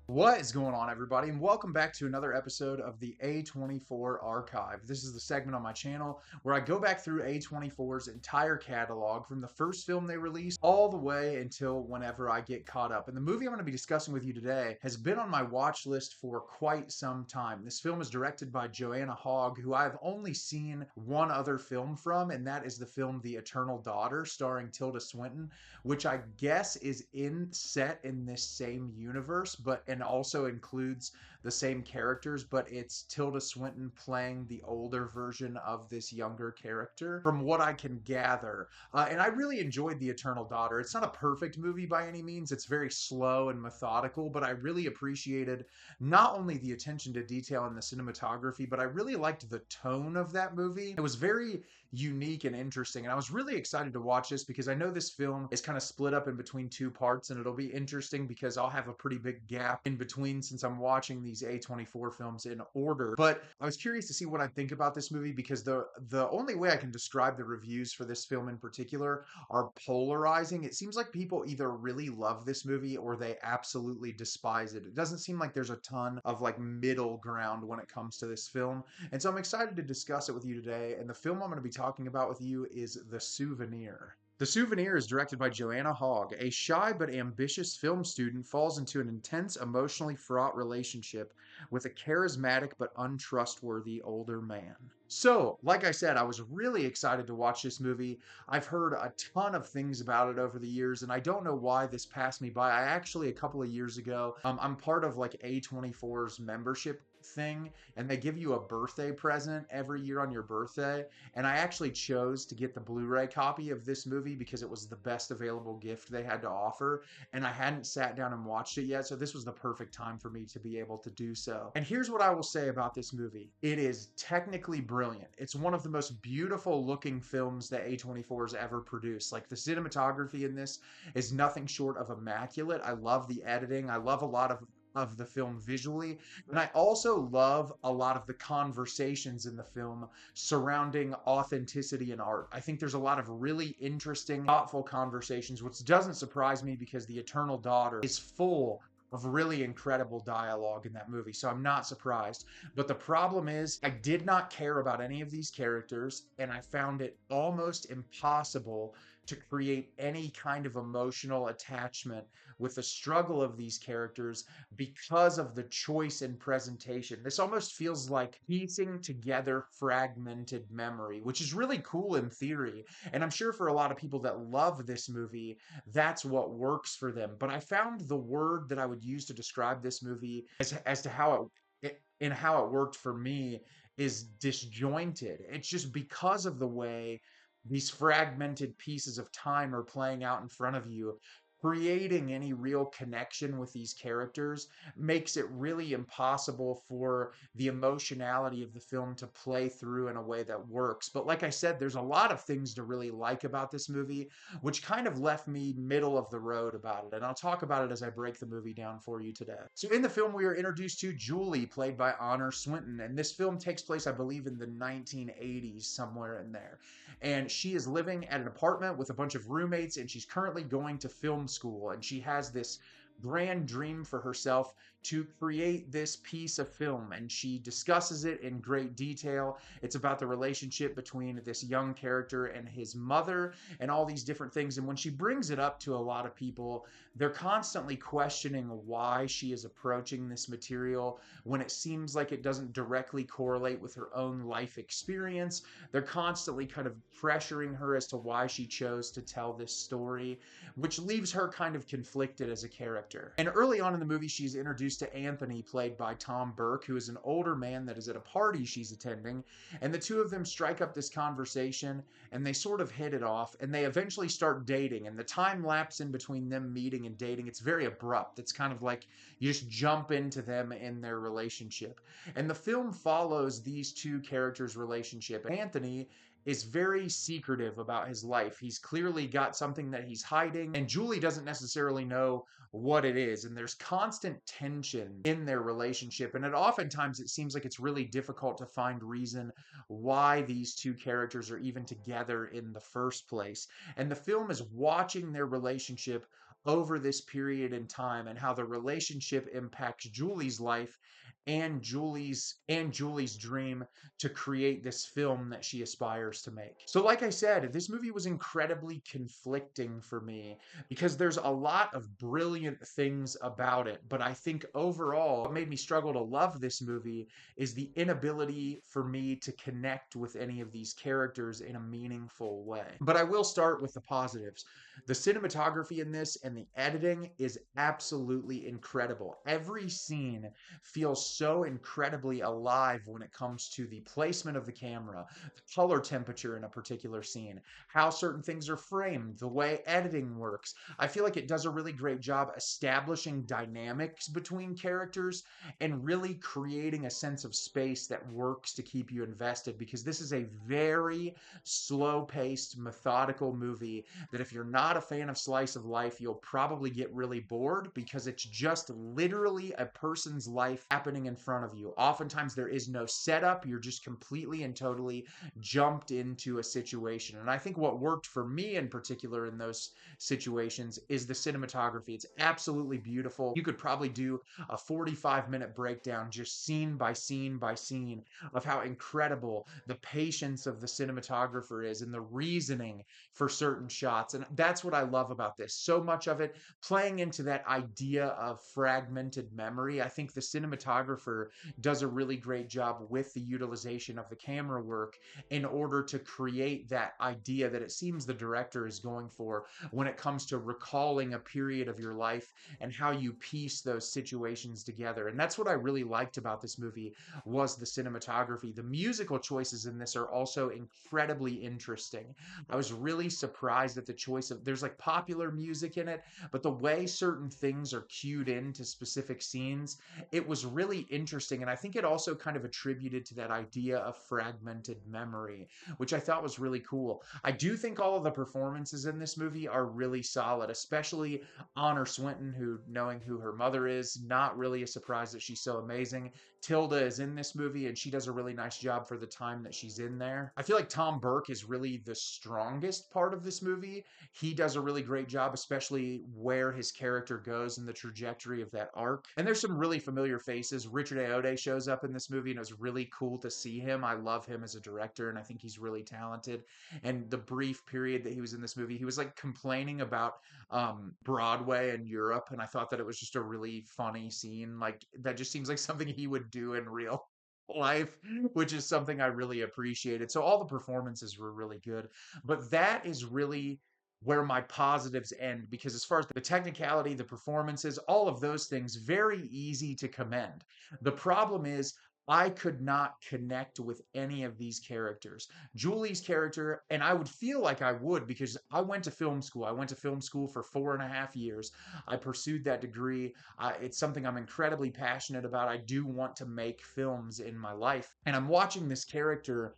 What is going on, everybody, and welcome back to another episode of the A24 Archive. This is the segment on my channel where I go back through A24's entire catalog from the first film they released all the way until whenever I get caught up. And the movie I'm going to be discussing with you today has been on my watch list for quite some time. This film is directed by Joanna Hogg, who I've only seen one other film from, and that is the film The Eternal Daughter, starring Tilda Swinton, which I guess is set in this same universe, but and also includes the same characters, but it's Tilda Swinton playing the older version of this younger character, from what I can gather. And I really enjoyed The Eternal Daughter. It's not a perfect movie by any means. It's very slow and methodical, but I really appreciated not only the attention to detail and the cinematography, but I really liked the tone of that movie. It was very unique and interesting. And I was really excited to watch this because I know this film is kind of split up in between two parts, and it'll be interesting because I'll have a pretty big gap in between since I'm watching these A24 films in order. But I was curious to see what I think about this movie because the only way I can describe the reviews for this film in particular are polarizing. It seems like people either really love this movie or they absolutely despise it. It doesn't seem like there's a ton of like middle ground when it comes to this film. And so I'm excited to discuss it with you today. And the film I'm going to be talking about with you is The Souvenir. The Souvenir is directed by Joanna Hogg. A shy but ambitious film student falls into an intense, emotionally fraught relationship with a charismatic but untrustworthy older man. So, like I said, I was really excited to watch this movie. I've heard a ton of things about it over the years, and I don't know why this passed me by. I actually, a couple of years ago, I'm part of like A24's membership thing, and they give you a birthday present every year on your birthday. And I actually chose to get the Blu-ray copy of this movie because it was the best available gift they had to offer. And I hadn't sat down and watched it yet. So this was the perfect time for me to be able to do so. And here's what I will say about this movie. It is technically brilliant. It's one of the most beautiful looking films that A24 has ever produced. Like the cinematography in this is nothing short of immaculate. I love the editing. I love a lot of the film visually. And I also love a lot of the conversations in the film surrounding authenticity in art. I think there's a lot of really interesting, thoughtful conversations, which doesn't surprise me because The Eternal Daughter is full of really incredible dialogue in that movie. So I'm not surprised. But the problem is, I did not care about any of these characters, and I found it almost impossible to create any kind of emotional attachment with the struggle of these characters because of the choice in presentation. This almost feels like piecing together fragmented memory, which is really cool in theory. And I'm sure for a lot of people that love this movie, that's what works for them. But I found the word that I would use to describe this movie as to how in how it worked for me is disjointed. It's just because of the way these fragmented pieces of time are playing out in front of you. Creating any real connection with these characters makes it really impossible for the emotionality of the film to play through in a way that works. But like I said, there's a lot of things to really like about this movie, which kind of left me middle of the road about it. And I'll talk about it as I break the movie down for you today. So in the film, we are introduced to Julie, played by Honor Swinton. And this film takes place, I believe, in the 1980s, somewhere in there. And she is living at an apartment with a bunch of roommates, and she's currently going to film school. And she has this grand dream for herself to create this piece of film, and she discusses it in great detail. It's about the relationship between this young character and his mother and all these different things. And when she brings it up to a lot of people, they're constantly questioning why she is approaching this material when it seems like it doesn't directly correlate with her own life experience. They're constantly kind of pressuring her as to why she chose to tell this story, which leaves her kind of conflicted as a character. And early on in the movie, she's introduced to Anthony, played by Tom Burke, who is an older man that is at a party she's attending. And the two of them strike up this conversation, and they sort of hit it off, and they eventually start dating. And the time lapse in between them meeting and dating, it's very abrupt. It's kind of like you just jump into them in their relationship. And the film follows these two characters' relationship. Anthony is very secretive about his life. He's clearly got something that he's hiding, and Julie doesn't necessarily know what it is. And there's constant tension in their relationship. And oftentimes it seems like it's really difficult to find reason why these two characters are even together in the first place. And the film is watching their relationship over this period in time and how the relationship impacts Julie's life and Julie's dream to create this film that she aspires to make. So like I said, this movie was incredibly conflicting for me because there's a lot of brilliant things about it, but I think overall what made me struggle to love this movie is the inability for me to connect with any of these characters in a meaningful way. But I will start with the positives. The cinematography in this and the editing is absolutely incredible. Every scene feels so incredibly alive when it comes to the placement of the camera, the color temperature in a particular scene, how certain things are framed, the way editing works. I feel like it does a really great job establishing dynamics between characters and really creating a sense of space that works to keep you invested, because this is a very slow-paced, methodical movie that if you're not a fan of slice of life, you'll probably get really bored because it's just literally a person's life happening in front of you. Oftentimes there is no setup. You're just completely and totally jumped into a situation. And I think what worked for me in particular in those situations is the cinematography. It's absolutely beautiful. You could probably do a 45-minute breakdown just scene by scene by scene of how incredible the patience of the cinematographer is and the reasoning for certain shots. And that's what I love about this. So much of it playing into that idea of fragmented memory. I think the cinematographer does a really great job with the utilization of the camera work in order to create that idea that it seems the director is going for when it comes to recalling a period of your life and how you piece those situations together. And that's what I really liked about this movie was the cinematography. The musical choices in this are also incredibly interesting. I was really surprised at the choice of, there's like popular music in it, but the way certain things are cued into specific scenes, it was really interesting. And I think it also kind of attributed to that idea of fragmented memory, which I thought was really cool. I do think all of the performances in this movie are really solid, especially Honor Swinton, who, knowing who her mother is, not really a surprise that she's so amazing. Tilda is in this movie and she does a really nice job for the time that she's in there. I feel like Tom Burke is really the strongest part of this movie. He does a really great job, especially where his character goes in the trajectory of that arc. And there's some really familiar faces. Richard Ayoade shows up in this movie and it was really cool to see him. I love him as a director and I think he's really talented. And the brief period that he was in this movie, he was like complaining about Broadway and Europe, and I thought that it was just a really funny scene. Like that just seems like something he would do in real life, which is something I really appreciated. So all the performances were really good, but that is really where my positives end, because as far as the technicality, the performances, all of those things, very easy to commend. The problem is I could not connect with any of these characters. Julie's character, and I would feel like I would because I went to film school. I went to film school for 4.5 years. I pursued that degree. It's something I'm incredibly passionate about. I do want to make films in my life. And I'm watching this character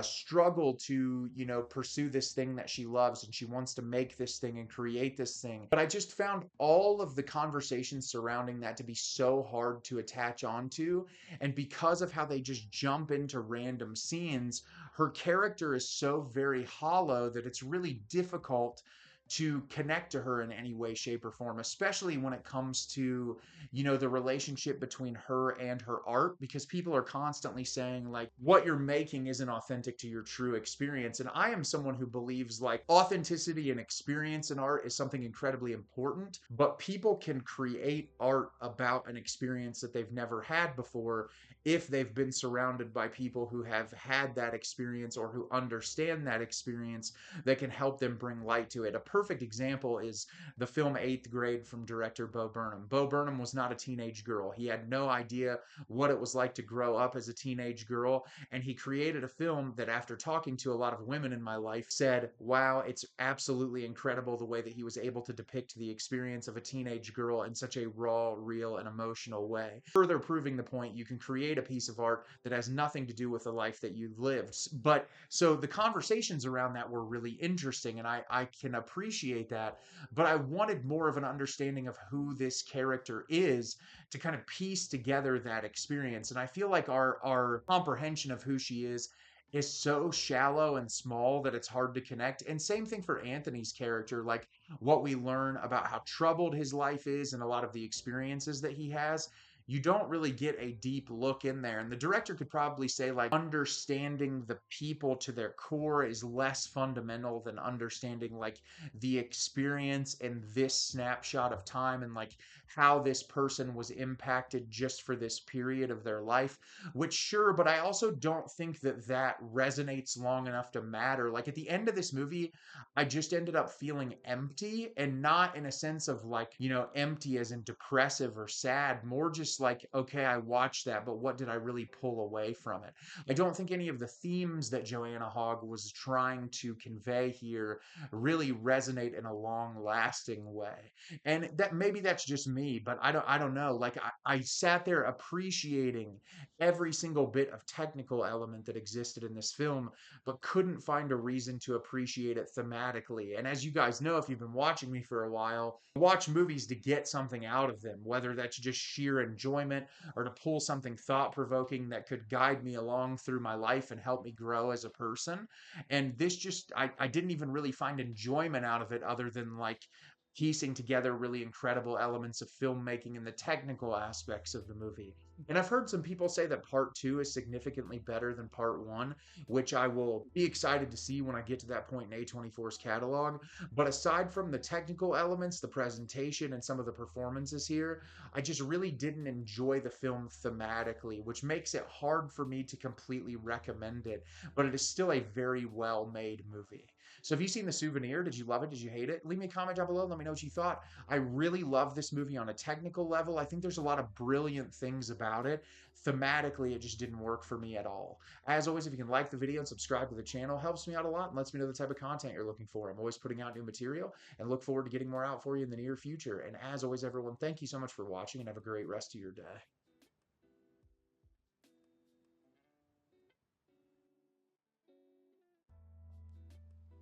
struggle to, pursue this thing that she loves, and she wants to make this thing and create this thing. But I just found all of the conversations surrounding that to be so hard to attach onto. And because of how they just jump into random scenes, her character is so very hollow that it's really difficult to connect to her in any way, shape, or form, especially when it comes to, the relationship between her and her art, because people are constantly saying, like, what you're making isn't authentic to your true experience. And I am someone who believes, like, authenticity and experience in art is something incredibly important, but people can create art about an experience that they've never had before if they've been surrounded by people who have had that experience or who understand that experience that can help them bring light to it. A perfect example is the film Eighth Grade from director Bo Burnham. Bo Burnham was not a teenage girl. He had no idea what it was like to grow up as a teenage girl, and he created a film that, after talking to a lot of women in my life, said, wow, it's absolutely incredible the way that he was able to depict the experience of a teenage girl in such a raw, real, and emotional way. Further proving the point, you can create a piece of art that has nothing to do with the life that you've lived. But so the conversations around that were really interesting, and I can appreciate that, but I wanted more of an understanding of who this character is to kind of piece together that experience. And I feel like our comprehension of who she is is so shallow and small that it's hard to connect. And same thing for Anthony's character, like what we learn about how troubled his life is and a lot of the experiences that he has. You don't really get a deep look in there. And the director could probably say, like, understanding the people to their core is less fundamental than understanding, like, the experience in this snapshot of time and, like, how this person was impacted just for this period of their life. Which, sure, but I also don't think that that resonates long enough to matter. Like, at the end of this movie, I just ended up feeling empty, and not in a sense of, like, empty as in depressive or sad, more just like, okay, I watched that, but what did I really pull away from it? I don't think any of the themes that Joanna Hogg was trying to convey here really resonate in a long lasting way. And that, maybe that's just me, but I don't know. Like, I sat there appreciating every single bit of technical element that existed in this film, but couldn't find a reason to appreciate it thematically. And as you guys know, if you've been watching me for a while, I watch movies to get something out of them, whether that's just sheer enjoyment or to pull something thought provoking that could guide me along through my life and help me grow as a person. And this just, I didn't even really find enjoyment out of it other than, like, piecing together really incredible elements of filmmaking and the technical aspects of the movie. And I've heard some people say that part two is significantly better than part one, which I will be excited to see when I get to that point in A24's catalog. But aside from the technical elements, the presentation, and some of the performances here, I just really didn't enjoy the film thematically, which makes it hard for me to completely recommend it. But it is still a very well made movie. So, have you seen The Souvenir? Did you love it? Did you hate it? Leave me a comment down below. Let me know what you thought. I really love this movie on a technical level. I think there's a lot of brilliant things about it. Thematically, it just didn't work for me at all. As always, if you can like the video and subscribe to the channel, helps me out a lot and lets me know the type of content you're looking for. I'm always putting out new material and look forward to getting more out for you in the near future. And as always, everyone, thank you so much for watching and have a great rest of your day.